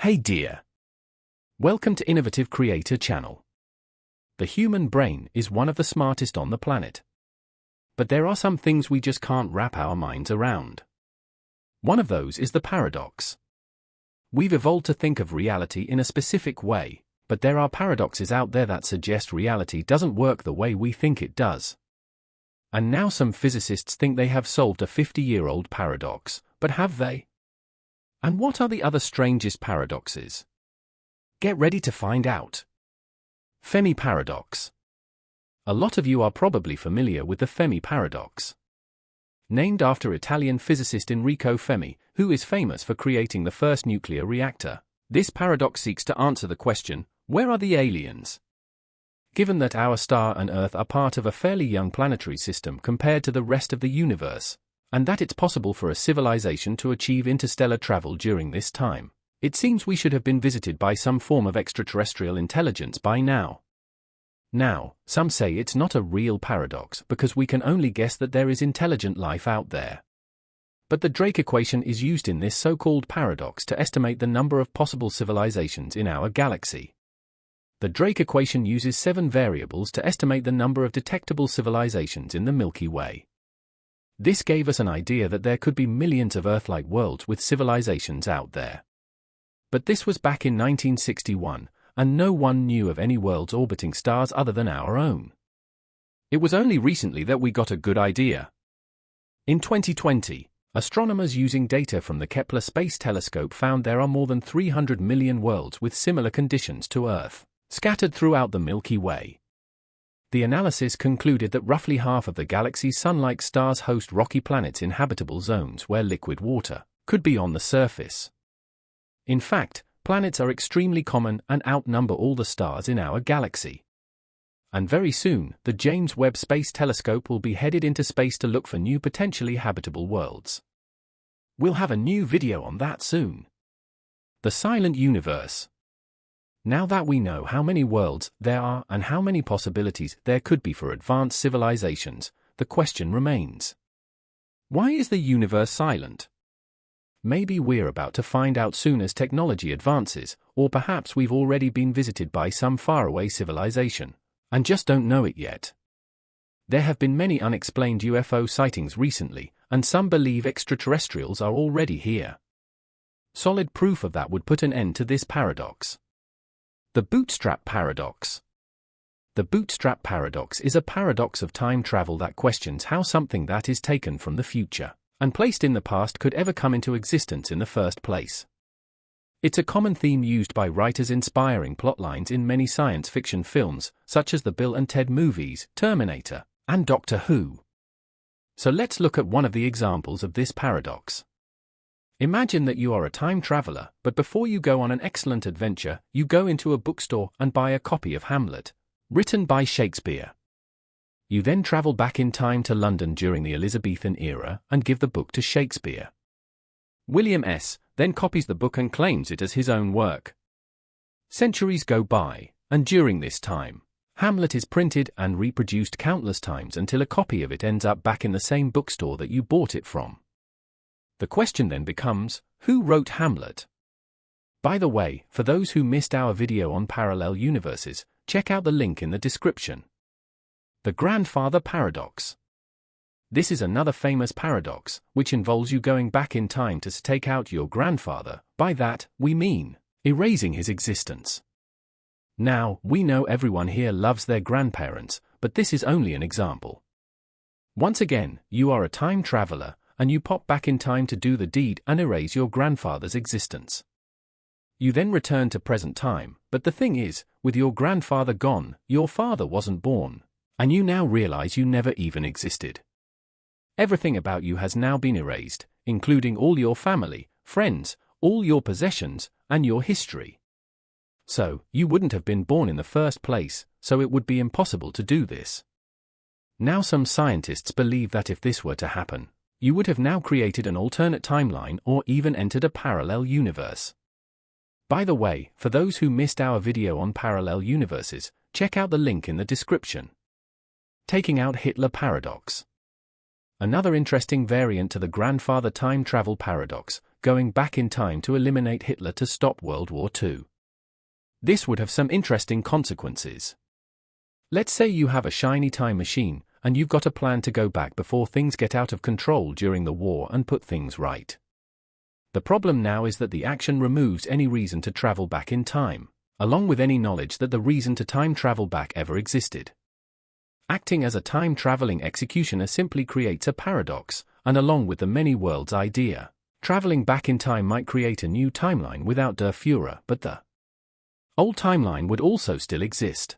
Hey dear. Welcome to Innovative Creator Channel. The human brain is one of the smartest on the planet. But there are some things we just can't wrap our minds around. One of those is the paradox. We've evolved to think of reality in a specific way, but there are paradoxes out there that suggest reality doesn't work the way we think it does. And now some physicists think they have solved a 50-year-old paradox, but have they? And what are the other strangest paradoxes? Get ready to find out. Fermi paradox. A lot of you are probably familiar with the Fermi paradox. Named after Italian physicist Enrico Fermi, who is famous for creating the first nuclear reactor, this paradox seeks to answer the question, where are the aliens? Given that our star and Earth are part of a fairly young planetary system compared to the rest of the universe, and that it's possible for a civilization to achieve interstellar travel during this time, it seems we should have been visited by some form of extraterrestrial intelligence by now. Now, some say it's not a real paradox because we can only guess that there is intelligent life out there. But the Drake equation is used in this so-called paradox to estimate the number of possible civilizations in our galaxy. The Drake equation uses 7 variables to estimate the number of detectable civilizations in the Milky Way. This gave us an idea that there could be millions of Earth-like worlds with civilizations out there. But this was back in 1961, and no one knew of any worlds orbiting stars other than our own. It was only recently that we got a good idea. In 2020, astronomers using data from the Kepler Space Telescope found there are more than 300 million worlds with similar conditions to Earth, scattered throughout the Milky Way. The analysis concluded that roughly half of the galaxy's sun-like stars host rocky planets in habitable zones where liquid water could be on the surface. In fact, planets are extremely common and outnumber all the stars in our galaxy. And very soon, the James Webb Space Telescope will be headed into space to look for new potentially habitable worlds. We'll have a new video on that soon. The silent universe. Now that we know how many worlds there are and how many possibilities there could be for advanced civilizations, the question remains. Why is the universe silent? Maybe we're about to find out soon as technology advances, or perhaps we've already been visited by some faraway civilization, and just don't know it yet. There have been many unexplained UFO sightings recently, and some believe extraterrestrials are already here. Solid proof of that would put an end to this paradox. The bootstrap paradox. The bootstrap paradox is a paradox of time travel that questions how something that is taken from the future and placed in the past could ever come into existence in the first place. It's a common theme used by writers inspiring plotlines in many science fiction films, such as the Bill and Ted movies, Terminator, and Doctor Who. So let's look at one of the examples of this paradox. Imagine that you are a time traveler, but before you go on an excellent adventure, you go into a bookstore and buy a copy of Hamlet, written by Shakespeare. You then travel back in time to London during the Elizabethan era and give the book to Shakespeare. William S. then copies the book and claims it as his own work. Centuries go by, and during this time, Hamlet is printed and reproduced countless times until a copy of it ends up back in the same bookstore that you bought it from. The question then becomes, who wrote Hamlet? By the way, for those who missed our video on parallel universes, check out the link in the description. The grandfather paradox. This is another famous paradox, which involves you going back in time to take out your grandfather. By that, we mean erasing his existence. Now, we know everyone here loves their grandparents, but this is only an example. Once again, you are a time traveler, and you pop back in time to do the deed and erase your grandfather's existence. You then return to present time, but the thing is, with your grandfather gone, your father wasn't born, and you now realize you never even existed. Everything about you has now been erased, including all your family, friends, all your possessions, and your history. So, you wouldn't have been born in the first place, so it would be impossible to do this. Now some scientists believe that if this were to happen, you would have now created an alternate timeline or even entered a parallel universe. By the way, for those who missed our video on parallel universes, check out the link in the description. Taking out Hitler paradox. Another interesting variant to the grandfather time travel paradox, going back in time to eliminate Hitler to stop World War II. This would have some interesting consequences. Let's say you have a shiny time machine, and you've got a plan to go back before things get out of control during the war and put things right. The problem now is that the action removes any reason to travel back in time, along with any knowledge that the reason to time travel back ever existed. Acting as a time-traveling executioner simply creates a paradox, and along with the many worlds idea, traveling back in time might create a new timeline without der Führer, but the old timeline would also still exist.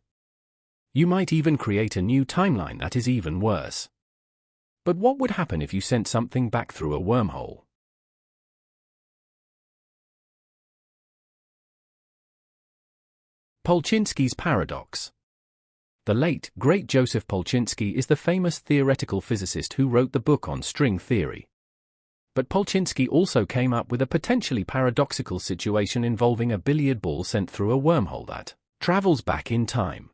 You might even create a new timeline that is even worse. But what would happen if you sent something back through a wormhole? Polchinski's paradox. The late, great Joseph Polchinski is the famous theoretical physicist who wrote the book on string theory. But Polchinski also came up with a potentially paradoxical situation involving a billiard ball sent through a wormhole that travels back in time.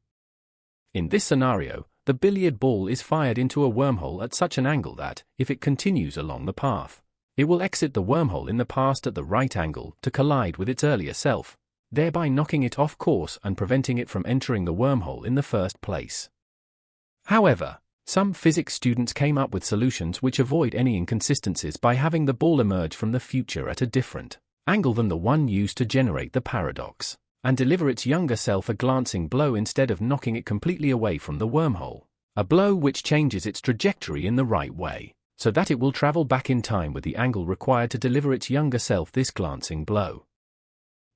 In this scenario, the billiard ball is fired into a wormhole at such an angle that, if it continues along the path, it will exit the wormhole in the past at the right angle to collide with its earlier self, thereby knocking it off course and preventing it from entering the wormhole in the first place. However, some physics students came up with solutions which avoid any inconsistencies by having the ball emerge from the future at a different angle than the one used to generate the paradox, and deliver its younger self a glancing blow instead of knocking it completely away from the wormhole, a blow which changes its trajectory in the right way, so that it will travel back in time with the angle required to deliver its younger self this glancing blow.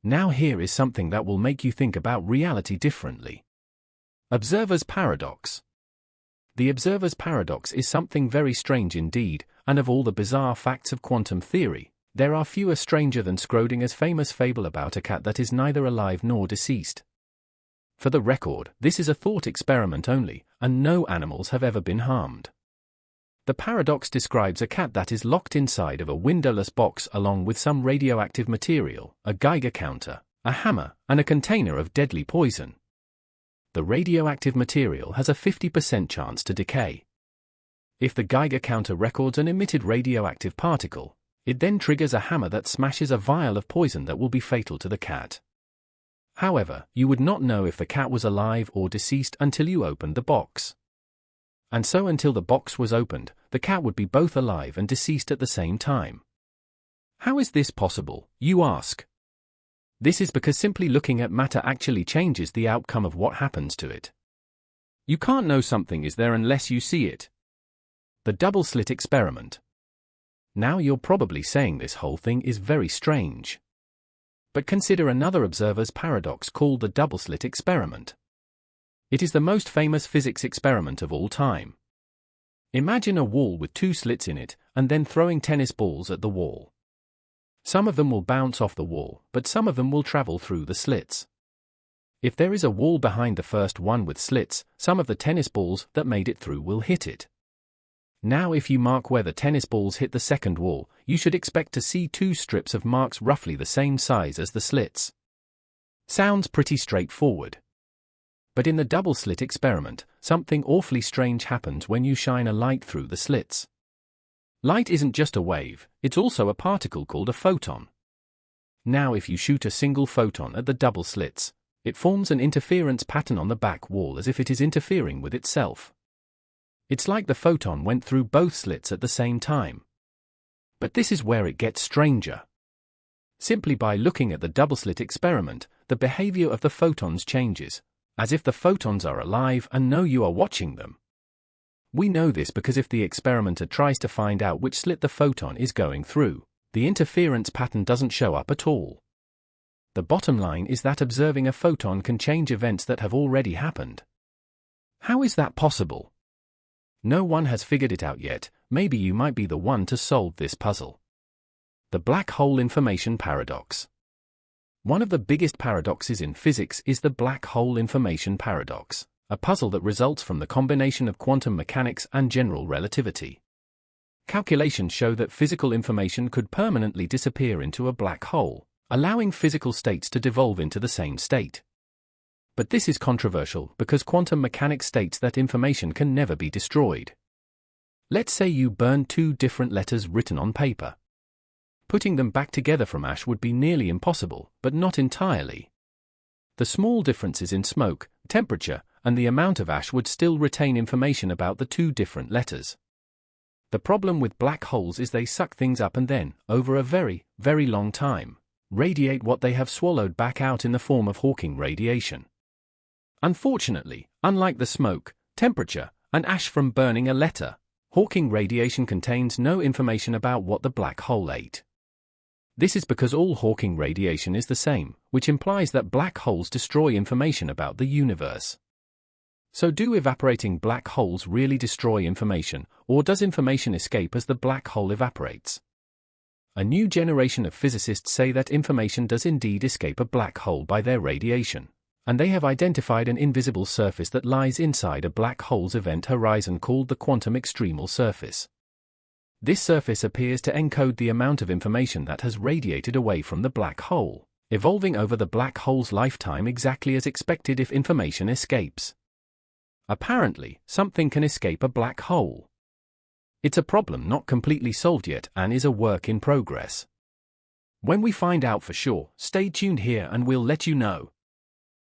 Now here is something that will make you think about reality differently. Observer's paradox. The observer's paradox is something very strange indeed, and of all the bizarre facts of quantum theory, there are fewer stranger than Schrödinger's famous fable about a cat that is neither alive nor deceased. For the record, this is a thought experiment only, and no animals have ever been harmed. The paradox describes a cat that is locked inside of a windowless box along with some radioactive material, a Geiger counter, a hammer, and a container of deadly poison. The radioactive material has a 50% chance to decay. If the Geiger counter records an emitted radioactive particle, it then triggers a hammer that smashes a vial of poison that will be fatal to the cat. However, you would not know if the cat was alive or deceased until you opened the box. And so until the box was opened, the cat would be both alive and deceased at the same time. How is this possible, you ask? This is because simply looking at matter actually changes the outcome of what happens to it. You can't know something is there unless you see it. The double-slit experiment. Now you're probably saying this whole thing is very strange. But consider another observer's paradox called the double-slit experiment. It is the most famous physics experiment of all time. Imagine a wall with two slits in it, and then throwing tennis balls at the wall. Some of them will bounce off the wall, but some of them will travel through the slits. If there is a wall behind the first one with slits, some of the tennis balls that made it through will hit it. Now if you mark where the tennis balls hit the second wall, you should expect to see two strips of marks roughly the same size as the slits. Sounds pretty straightforward. But in the double-slit experiment, something awfully strange happens when you shine a light through the slits. Light isn't just a wave, it's also a particle called a photon. Now if you shoot a single photon at the double slits, it forms an interference pattern on the back wall as if it is interfering with itself. It's like the photon went through both slits at the same time. But this is where it gets stranger. Simply by looking at the double-slit experiment, the behavior of the photons changes, as if the photons are alive and know you are watching them. We know this because if the experimenter tries to find out which slit the photon is going through, the interference pattern doesn't show up at all. The bottom line is that observing a photon can change events that have already happened. How is that possible? No one has figured it out yet. Maybe you might be the one to solve this puzzle. The black hole information paradox. One of the biggest paradoxes in physics is the black hole information paradox, a puzzle that results from the combination of quantum mechanics and general relativity. Calculations show that physical information could permanently disappear into a black hole, allowing physical states to devolve into the same state. But this is controversial because quantum mechanics states that information can never be destroyed. Let's say you burn two different letters written on paper. Putting them back together from ash would be nearly impossible, but not entirely. The small differences in smoke, temperature, and the amount of ash would still retain information about the two different letters. The problem with black holes is they suck things up and then, over a very, very long time, radiate what they have swallowed back out in the form of Hawking radiation. Unfortunately, unlike the smoke, temperature, and ash from burning a letter, Hawking radiation contains no information about what the black hole ate. This is because all Hawking radiation is the same, which implies that black holes destroy information about the universe. So do evaporating black holes really destroy information, or does information escape as the black hole evaporates? A new generation of physicists say that information does indeed escape a black hole by their radiation, and they have identified an invisible surface that lies inside a black hole's event horizon called the quantum extremal surface. This surface appears to encode the amount of information that has radiated away from the black hole, evolving over the black hole's lifetime exactly as expected if information escapes. Apparently, something can escape a black hole. It's a problem not completely solved yet and is a work in progress. When we find out for sure, stay tuned here and we'll let you know.